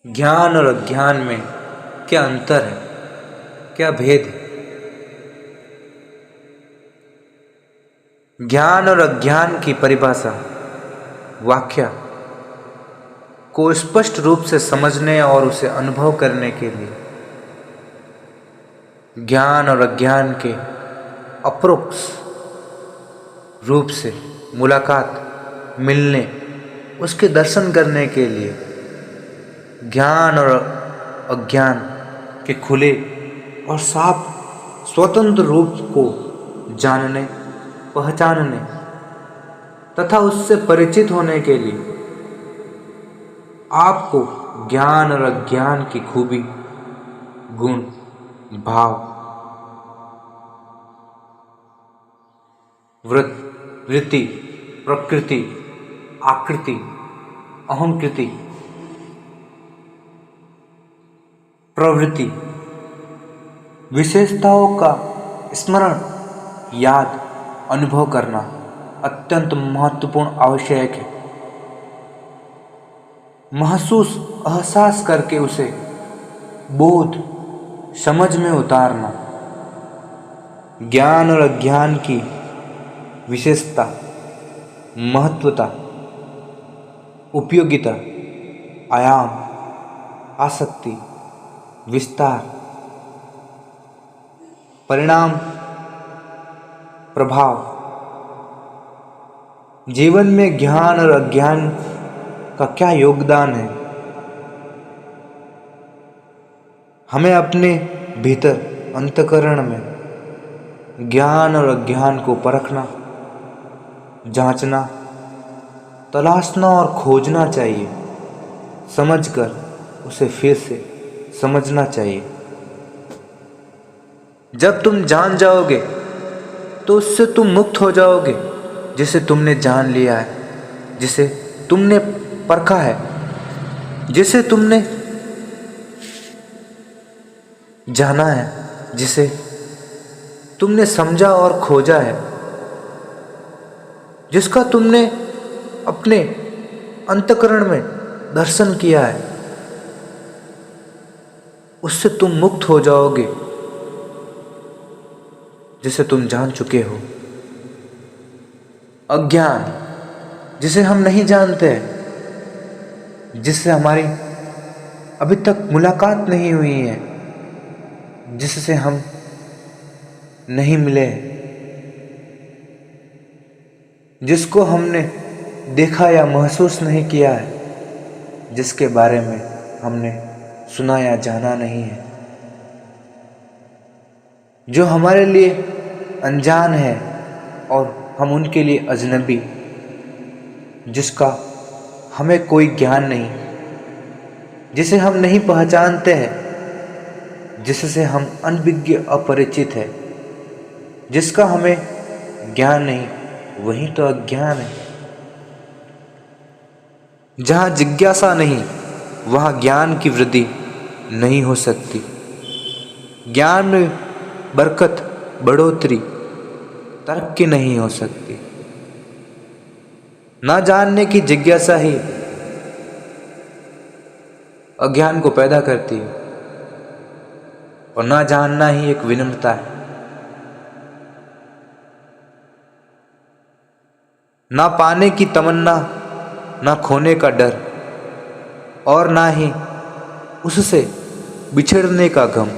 ज्ञान और अज्ञान में क्या अंतर है, क्या भेद है? ज्ञान और अज्ञान की परिभाषा, व्याख्या को स्पष्ट रूप से समझने और उसे अनुभव करने के लिए ज्ञान और अज्ञान के अपरोक्ष रूप से मुलाकात, मिलने, उसके दर्शन करने के लिए ज्ञान और अज्ञान के खुले और साफ स्वतंत्र रूप को जानने, पहचानने तथा उससे परिचित होने के लिए आपको ज्ञान और अज्ञान की खूबी, गुण, भाव, वृत्ति, प्रकृति, आकृति, अहंकृति, प्रवृत्ति, विशेषताओं का स्मरण, याद, अनुभव करना अत्यंत महत्वपूर्ण आवश्यक है। महसूस, एहसास करके उसे बोध, समझ में उतारना। ज्ञान और अज्ञान की विशेषता, महत्वता, उपयोगिता, आयाम, आसक्ति, विस्तार, परिणाम, प्रभाव। जीवन में ज्ञान और अज्ञान का क्या योगदान है? हमें अपने भीतर अंतःकरण में ज्ञान और अज्ञान को परखना, जांचना, तलाशना और खोजना चाहिए। समझकर उसे फिर से समझना चाहिए। जब तुम जान जाओगे तो उससे तुम मुक्त हो जाओगे। जिसे तुमने जान लिया है, जिसे तुमने परखा है, जिसे तुमने जाना है, जिसे तुमने समझा और खोजा है, जिसका तुमने अपने अंतःकरण में दर्शन किया है, उससे तुम मुक्त हो जाओगे। जिसे तुम जान चुके हो। अज्ञान, जिसे हम नहीं जानते, जिससे हमारी अभी तक मुलाकात नहीं हुई है, जिससे हम नहीं मिले, जिसको हमने देखा या महसूस नहीं किया है, जिसके बारे में हमने सुना या जाना नहीं है, जो हमारे लिए अनजान है और हम उनके लिए अजनबी, जिसका हमें कोई ज्ञान नहीं, जिसे हम नहीं पहचानते हैं, जिससे हम अनभिज्ञ, अपरिचित है, जिसका हमें ज्ञान नहीं, वही तो अज्ञान है। जहाँ जिज्ञासा नहीं, वहाँ ज्ञान की वृद्धि नहीं हो सकती। ज्ञान में बरकत, बढ़ोतरी तर्क की नहीं हो सकती। ना जानने की जिज्ञासा ही अज्ञान को पैदा करती है और ना जानना ही एक विनम्रता है। ना पाने की तमन्ना, ना खोने का डर और ना ही उससे बिछड़ने का गम।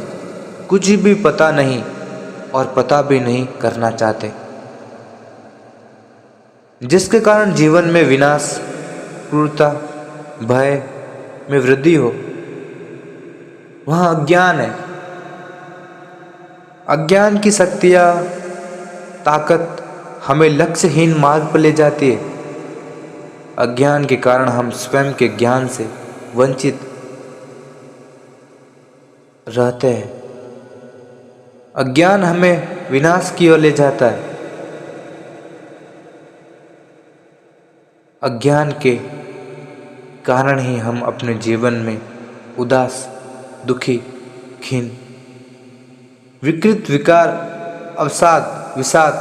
कुछ भी पता नहीं और पता भी नहीं करना चाहते, जिसके कारण जीवन में विनाश, क्रूरता, भय में वृद्धि हो, वह अज्ञान है। अज्ञान की शक्तियाँ, ताकत हमें लक्ष्यहीन मार्ग पर ले जाती है। अज्ञान के कारण हम स्वयं के ज्ञान से वंचित रहते हैं। अज्ञान हमें विनाश की ओर ले जाता है। अज्ञान के कारण ही हम अपने जीवन में उदास, दुखी, खीन, विकृत विकार, अवसाद, विषाद,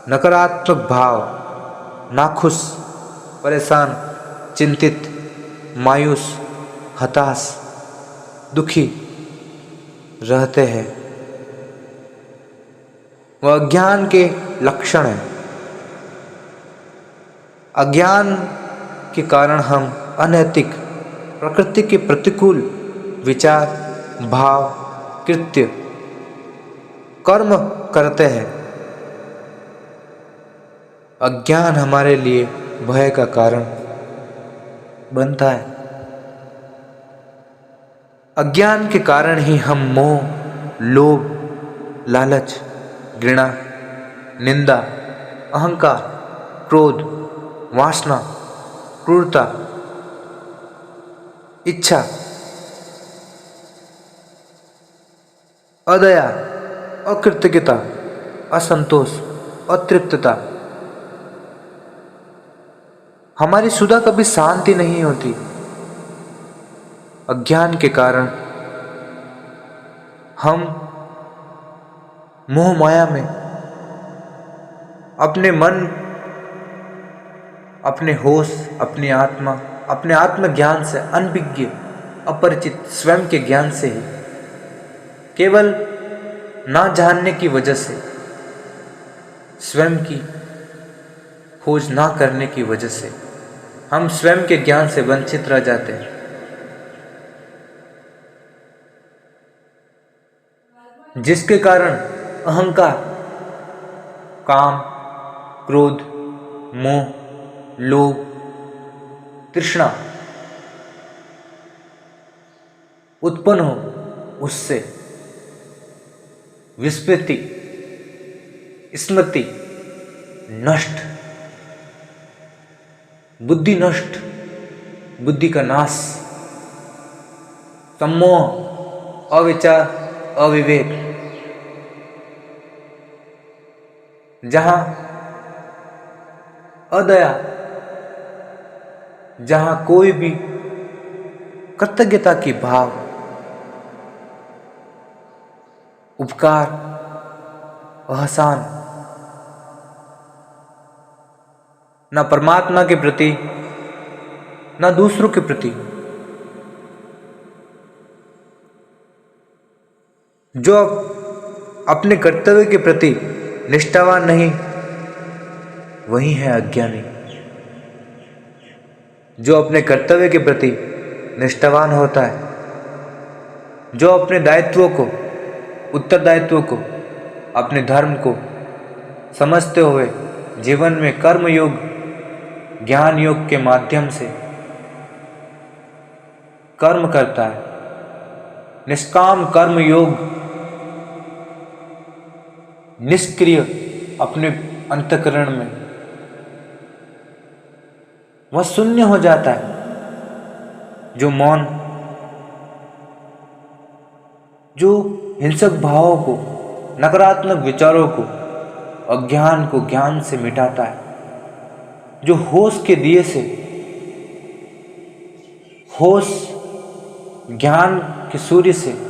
नकारात्मक भाव, नाखुश, परेशान, चिंतित, मायूस, हताश, दुखी रहते हैं, वह अज्ञान के लक्षण हैं। अज्ञान के कारण हम अनैतिक, प्रकृति के प्रतिकूल विचार, भाव, कृत्य, कर्म करते हैं। अज्ञान हमारे लिए भय का कारण बनता है। अज्ञान के कारण ही हम मोह, लोभ, लालच, घृणा, निंदा, अहंकार, क्रोध, वासना, क्रूरता, इच्छा, अदया, अकृतज्ञता, असंतोष, अतृप्तता, हमारी सुधा कभी शांति नहीं होती। अज्ञान के कारण हम मोह माया में अपने मन, अपने होश, अपनी आत्मा, अपने आत्मज्ञान से अनभिज्ञ, अपरिचित स्वयं के ज्ञान से ही, केवल ना जानने की वजह से, स्वयं की खोज ना करने की वजह से हम स्वयं के ज्ञान से वंचित रह जाते हैं। जिसके कारण अहंकार, काम, क्रोध, मोह, लोभ, तृष्णा उत्पन्न हो, उससे विस्मृति, स्मृति नष्ट, बुद्धि नष्ट, बुद्धि का नाश, सम्मोह, अविचार, अविवेक, जहां अदया, जहां कोई भी कृतज्ञता की भाव, उपकार, एहसान, न परमात्मा के प्रति, न दूसरों के प्रति, जो अपने कर्तव्य के प्रति निष्ठावान नहीं, वही है अज्ञानी। जो अपने कर्तव्य के प्रति निष्ठावान होता है, जो अपने दायित्वों को, उत्तरदायित्वों को, अपने धर्म को समझते हुए जीवन में कर्म योग, ज्ञान योग के माध्यम से कर्म करता है, निष्काम कर्म योग, निष्क्रिय अपने अंतःकरण में, वह शून्य हो जाता है। जो मौन, जो हिंसक भावों को, नकारात्मक विचारों को, अज्ञान को ज्ञान से मिटाता है, जो होश के दिए से, होश ज्ञान के सूर्य से,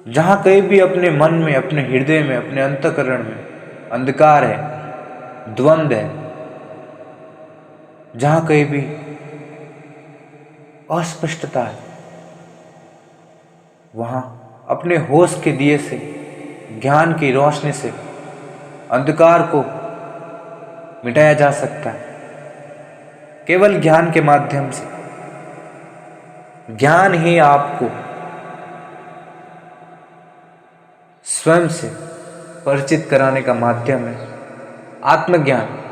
जहां कहीं भी अपने मन में, अपने हृदय में, अपने अंतःकरण में अंधकार है, द्वंद्व है, जहां कहीं भी अस्पष्टता है, वहां अपने होश के दिए से, ज्ञान की रोशनी से अंधकार को मिटाया जा सकता है। केवल ज्ञान के माध्यम से। ज्ञान ही आपको स्वयं से परिचित कराने का माध्यम है। आत्मज्ञान,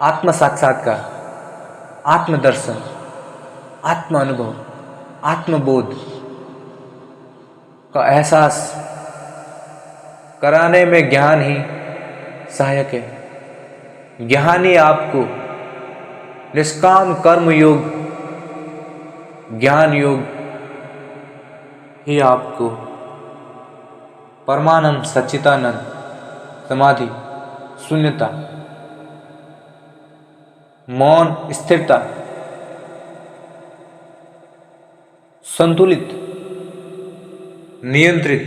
आत्म साक्षात्कार, आत्मदर्शन, आत्म अनुभव, आत्मबोध का एहसास कराने में ज्ञान ही सहायक है। ज्ञान ही आपको निष्काम कर्म योग, ज्ञान योग ही आपको परमानंद, सच्चिदानंद, समाधि, शून्यता, मौन, स्थिरता, संतुलित, नियंत्रित,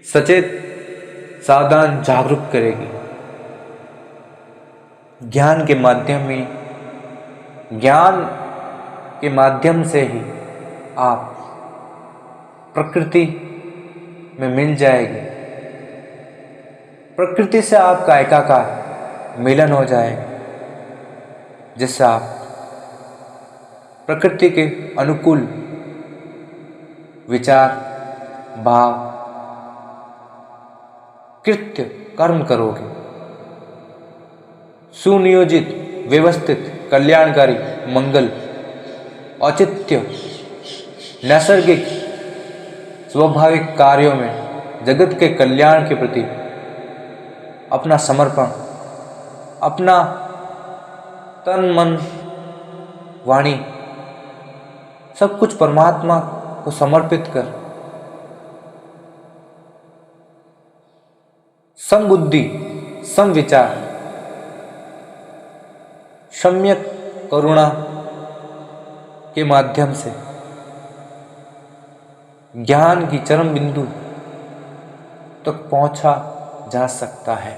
सचेत, सावधान, जागरूक करेगी। ज्ञान के माध्यम में ज्ञान के माध्यम से ही आप प्रकृति में मिल जाएगी, प्रकृति से आपका एकाकार मिलन हो जाएगा, जिससे आप प्रकृति के अनुकूल विचार, भाव, कृत्य, कर्म करोगे। सुनियोजित, व्यवस्थित, कल्याणकारी, मंगल, औचित्य, नैसर्गिक, स्वाभाविक कार्यों में जगत के कल्याण के प्रति अपना समर्पण, अपना तन, मन, वाणी सब कुछ परमात्मा को समर्पित कर समबुद्धि, समविचार, सम्यक करुणा के माध्यम से ज्ञान की चरम बिंदु तक पहुंचा जा सकता है।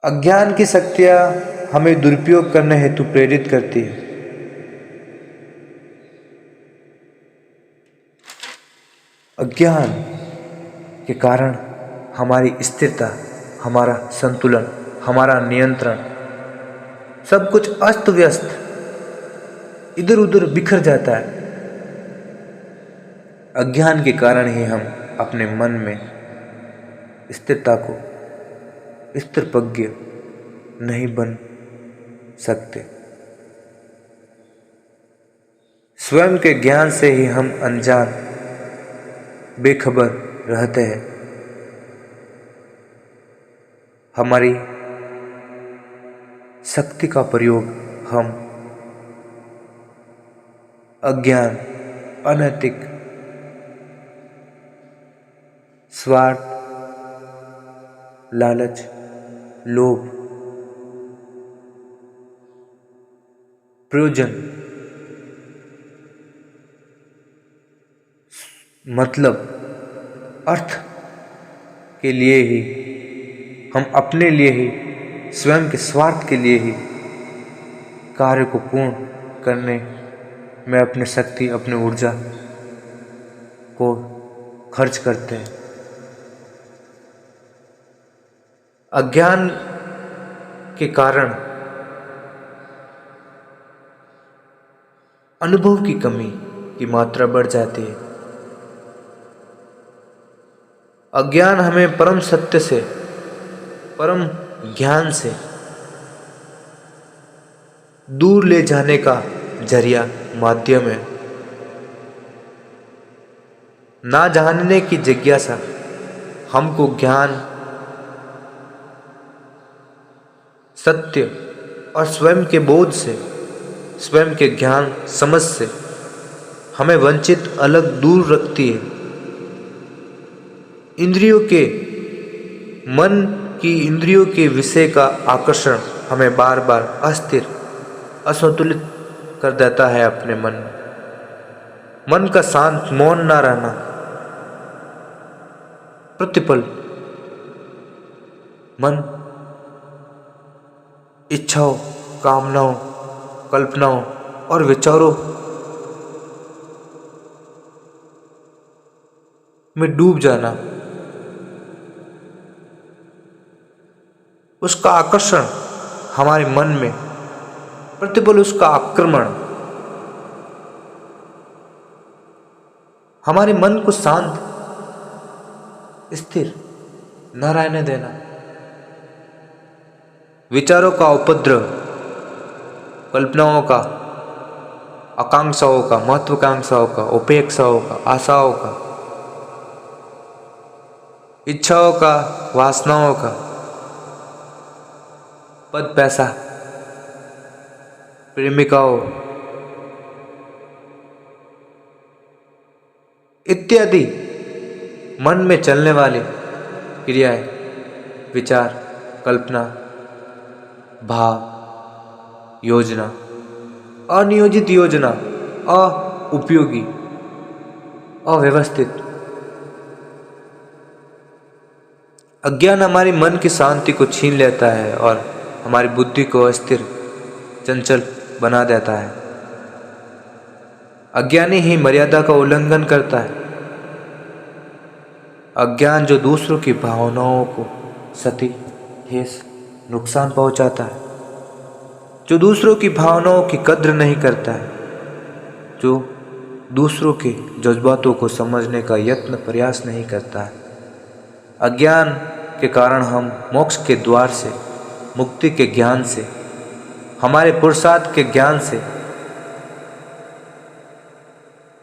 अज्ञान की शक्तियां हमें दुरुपयोग करने हेतु प्रेरित करती है। अज्ञान के कारण हमारी स्थिरता, हमारा संतुलन, हमारा नियंत्रण सब कुछ अस्त व्यस्त, इधर उधर बिखर जाता है। अज्ञान के कारण ही हम अपने मन में स्थिरता को स्थिरप्रज्ञ नहीं बन सकते। स्वयं के ज्ञान से ही हम अनजान, बेखबर रहते हैं। हमारी शक्ति का प्रयोग हम अज्ञान, अनैतिक, स्वार्थ, लालच, लोभ, प्रयोजन, मतलब, अर्थ के लिए ही, हम अपने लिए ही, स्वयं के स्वार्थ के लिए ही कार्य को पूर्ण करने में अपनी शक्ति, अपनी ऊर्जा को खर्च करते हैं। अज्ञान के कारण अनुभव की कमी की मात्रा बढ़ जाती है। अज्ञान हमें परम सत्य से, परम ज्ञान से दूर ले जाने का जरिया, माध्यम है। ना जानने की जिज्ञासा हमको ज्ञान, सत्य और स्वयं के बोध से, स्वयं के ज्ञान समझ से हमें वंचित, अलग, दूर रखती है। इंद्रियों के, मन की इंद्रियों के विषय का आकर्षण हमें बार बार अस्थिर, असंतुलित कर देता है। अपने मन का शांत, मौन ना रहना, प्रतिपल मन इच्छाओं, कामनाओं, कल्पनाओं और विचारों में डूब जाना, उसका आकर्षण हमारे मन में, प्रतिपल उसका आक्रमण, हमारे मन को शांत, स्थिर न रहने देना, विचारों का उपद्रव, कल्पनाओं का, आकांक्षाओं का, महत्वाकांक्षाओं का, उपेक्षाओं का, आशाओं का, इच्छाओं का, वासनाओं का, पद, पैसा, प्रेमिकाओं इत्यादि मन में चलने वाली क्रियाएं, विचार, कल्पना, भाव, योजना, अनियोजित योजना, उपयोगी, अव्यवस्थित, अज्ञान हमारी मन की शांति को छीन लेता है और हमारी बुद्धि को अस्थिर, चंचल बना देता है। अज्ञानी ही मर्यादा का उल्लंघन करता है। अज्ञान जो दूसरों की भावनाओं को क्षति, ठेस, नुकसान पहुंचाता है, जो दूसरों की भावनाओं की कद्र नहीं करता है, जो दूसरों के जज्बातों को समझने का यत्न प्रयास नहीं करता है। अज्ञान के कारण हम मोक्ष के द्वार से, मुक्ति के ज्ञान से, हमारे पुरुषार्थ के ज्ञान से,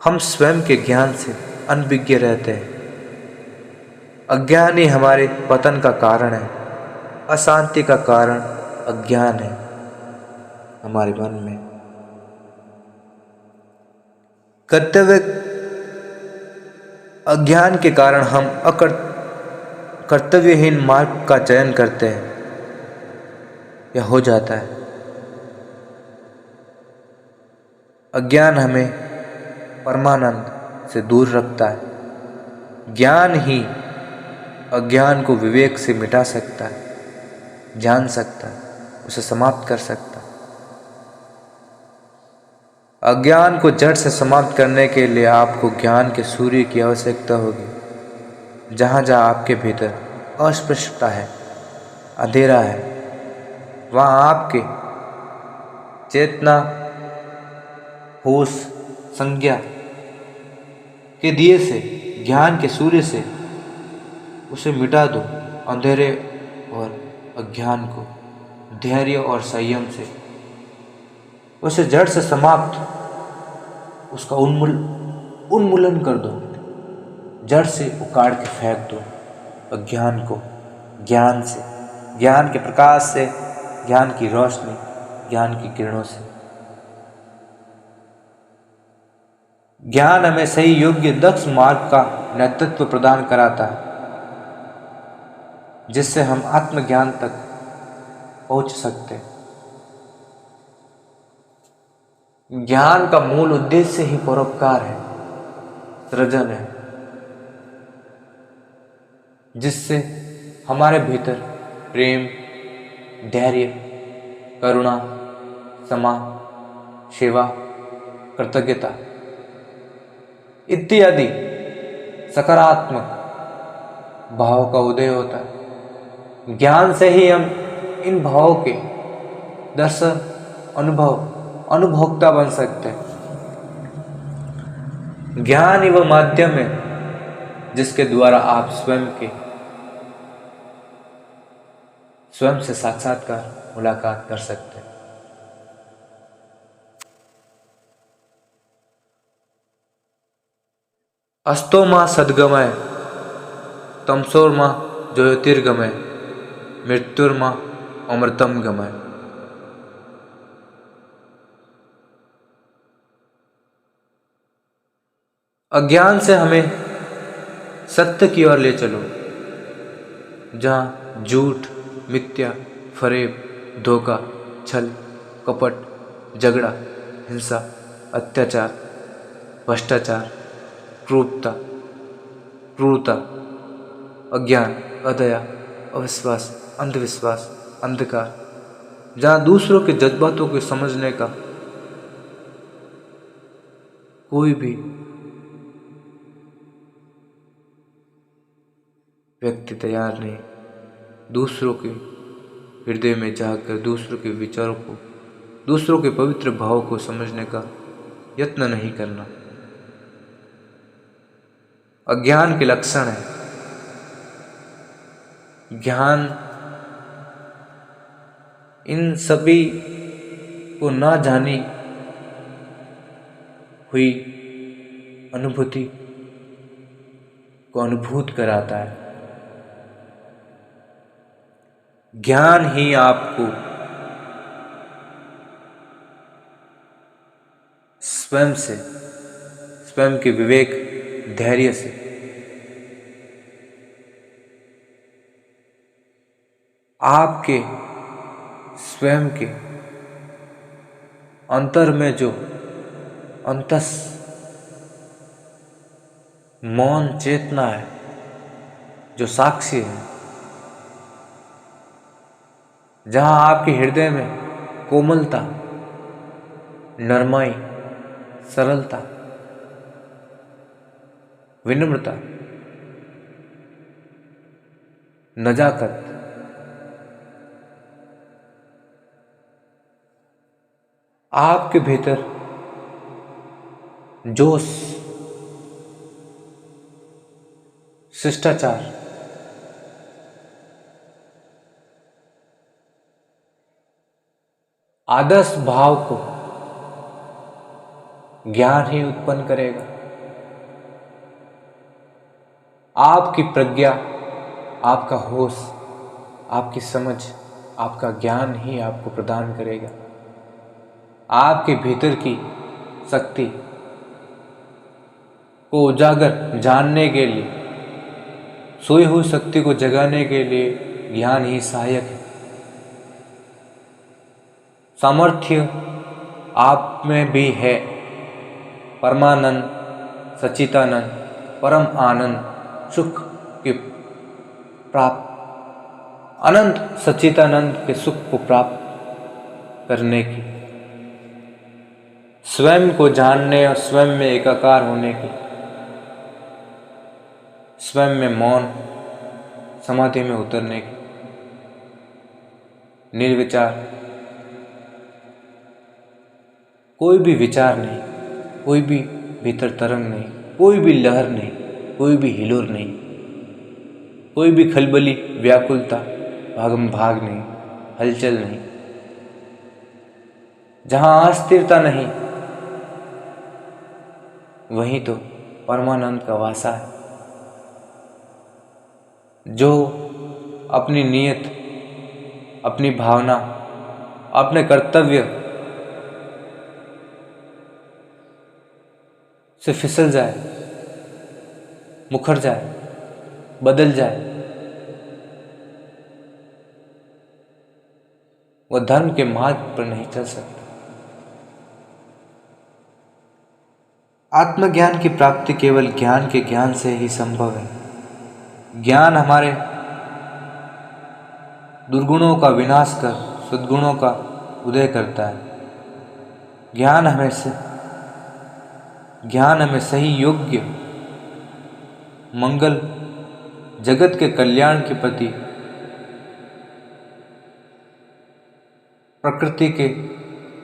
हम स्वयं के ज्ञान से अनभिज्ञ रहते हैं। अज्ञान ही हमारे पतन का कारण है। अशांति का कारण अज्ञान है हमारे मन में। अज्ञान के कारण हम कर्तव्यहीन मार्ग का चयन करते हैं या हो जाता है। अज्ञान हमें परमानंद से दूर रखता है। ज्ञान ही अज्ञान को विवेक से मिटा सकता है, जान सकता है, उसे समाप्त कर सकता है। अज्ञान को जड़ से समाप्त करने के लिए आपको ज्ञान के सूर्य की आवश्यकता होगी। जहाँ जहाँ आपके भीतर अस्पष्टता है, अंधेरा है, वहाँ आपके चेतना, होश, संज्ञा के दिए से, ज्ञान के सूर्य से उसे मिटा दो। अंधेरे और अज्ञान को धैर्य और संयम से उसे जड़ से समाप्त, उसका उन्मूलन कर दो। जड़ से उखाड़ के फेंक दो अज्ञान को। ज्ञान से, ज्ञान के प्रकाश से, ज्ञान की रोशनी, ज्ञान की किरणों से। ज्ञान हमें सही, योग्य, दक्ष मार्ग का नेतृत्व प्रदान कराता है, जिससे हम आत्मज्ञान तक पहुंच सकते हैं। ज्ञान का मूल उद्देश्य ही परोपकार है, सृजन है, जिससे हमारे भीतर प्रेम, धैर्य, करुणा, क्षमा, सेवा, कृतज्ञता इत्यादि सकारात्मक भाव का उदय होता है। ज्ञान से ही हम इन भावों के दर्शन, अनुभोक्ता बन सकते हैं। ज्ञान ही वह माध्यम है जिसके द्वारा आप स्वयं से साक्षात्कार, मुलाकात कर सकते हैं। अस्तो मां सद्गमय, तमसोर्मा ज्योतिर्गमय, मृत्युर्मा अमृतम गमय। अज्ञान से हमें सत्य की ओर ले चलो, जहाँ झूठ, मिथ्या, फरेब, धोखा, छल, कपट, झगड़ा, हिंसा, अत्याचार, भ्रष्टाचार, क्रूरता, अज्ञान, अदया, अविश्वास, अंधविश्वास, अंधकार, जहाँ दूसरों के जज्बातों को समझने का कोई भी व्यक्ति तैयार नहीं। दूसरों के हृदय में जाकर दूसरों के विचारों को, दूसरों के पवित्र भाव को समझने का यत्न नहीं करना अज्ञान के लक्षण है। ज्ञान इन सभी को ना जानी हुई अनुभूति को अनुभूत कराता है। ज्ञान ही आपको स्वयं के विवेक, धैर्य से आपके स्वयं के अंतर में जो अंतस मौन चेतना है, जो साक्षी है, जहाँ आपके हृदय में कोमलता, नरमाई, सरलता, विनम्रता, नजाकत, आपके भीतर जोश, शिष्टाचार, आदर्श भाव को ज्ञान ही उत्पन्न करेगा। आपकी प्रज्ञा, आपका होश, आपकी समझ, आपका ज्ञान ही आपको प्रदान करेगा। आपके भीतर की शक्ति को उजागर जानने के लिए, सोई हुई शक्ति को जगाने के लिए ज्ञान ही सहायक है। सामर्थ्य आप में भी है। परमानंद, सच्चिदानंद, परम आनंद, सुख के प्राप्त, अनंत सच्चिदानंद के सुख को प्राप्त करने की, स्वयं को जानने और स्वयं में एकाकार होने की, स्वयं में मौन समाधि में उतरने की, निर्विचार, कोई भी विचार नहीं, कोई भी भीतर तरंग नहीं, कोई भी लहर नहीं, कोई भी हिलोर नहीं, कोई भी खलबली व्याकुलता, भागम भाग नहीं, हलचल नहीं, जहां अस्थिरता नहीं, वहीं तो परमानंद का वासा है। जो अपनी नीयत, अपनी भावना, अपने कर्तव्य से फिसल जाए, मुखर जाए, बदल जाए, वह धर्म के मार्ग पर नहीं चल सकता। आत्मज्ञान की प्राप्ति केवल ज्ञान के ज्ञान से ही संभव है। ज्ञान हमारे दुर्गुणों का विनाश कर सद्गुणों का उदय करता है। ज्ञान हमें सही, योग्य, मंगल, जगत के कल्याण के प्रति, प्रकृति के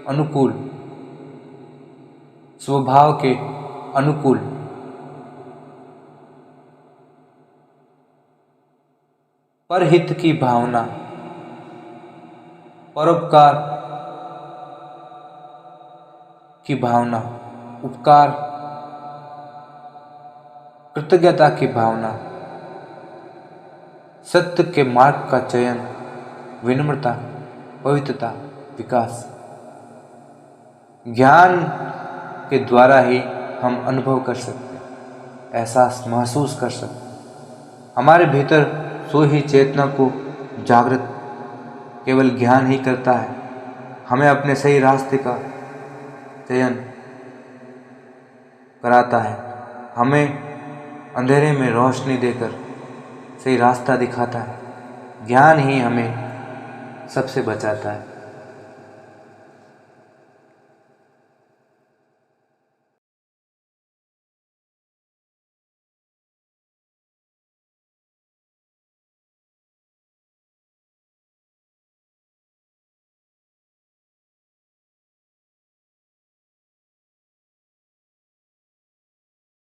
अनुकूल, स्वभाव के अनुकूल, परहित की भावना, परोपकार की भावना, उपकार, कृतज्ञता की भावना, सत्य के मार्ग का चयन, विनम्रता, पवित्रता, विकास। ज्ञान के द्वारा ही हम अनुभव कर सकते हैं, एहसास महसूस कर सकते हैं। हमारे भीतर सोई चेतना को जागृत केवल ज्ञान ही करता है। हमें अपने सही रास्ते का चयन कराता है, हमें अंधेरे में रोशनी देकर सही रास्ता दिखाता है। ज्ञान ही हमें सबसे बचाता है।